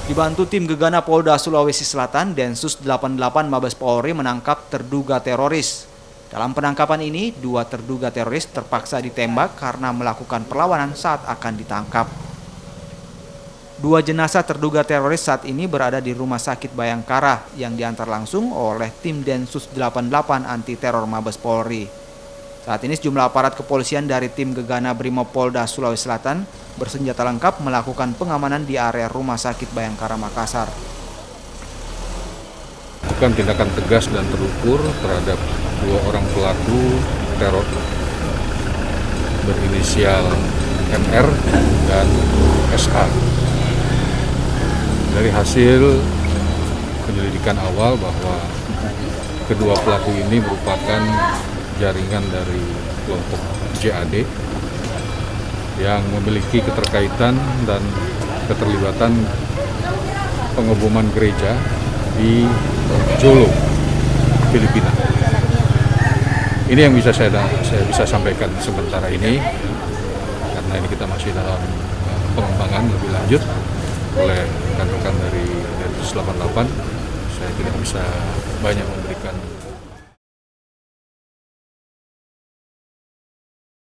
Dibantu tim Gegana Polda Sulawesi Selatan, Densus 88 Mabes Polri menangkap terduga teroris. Dalam penangkapan ini, 2 terduga teroris terpaksa ditembak karena melakukan perlawanan saat akan ditangkap. 2 jenazah terduga teroris saat ini berada di Rumah Sakit Bayangkara yang diantar langsung oleh tim Densus 88 Anti Teror Mabes Polri. Saat ini sejumlah aparat kepolisian dari tim Gegana Brimopolda Sulawesi Selatan bersenjata lengkap melakukan pengamanan di area Rumah Sakit Bayangkara Makassar. Bukan tindakan tegas dan terukur terhadap 2 orang pelaku teror berinisial MR dan SA. Dari hasil penyelidikan awal bahwa kedua pelaku ini merupakan jaringan dari kelompok JAD yang memiliki keterkaitan dan keterlibatan pengeboman gereja di Jolo, Filipina. Ini yang bisa saya bisa sampaikan sementara ini, karena ini kita masih dalam pengembangan lebih lanjut oleh rekan-rekan dari Densus 88. Saya tidak bisa banyak memberikan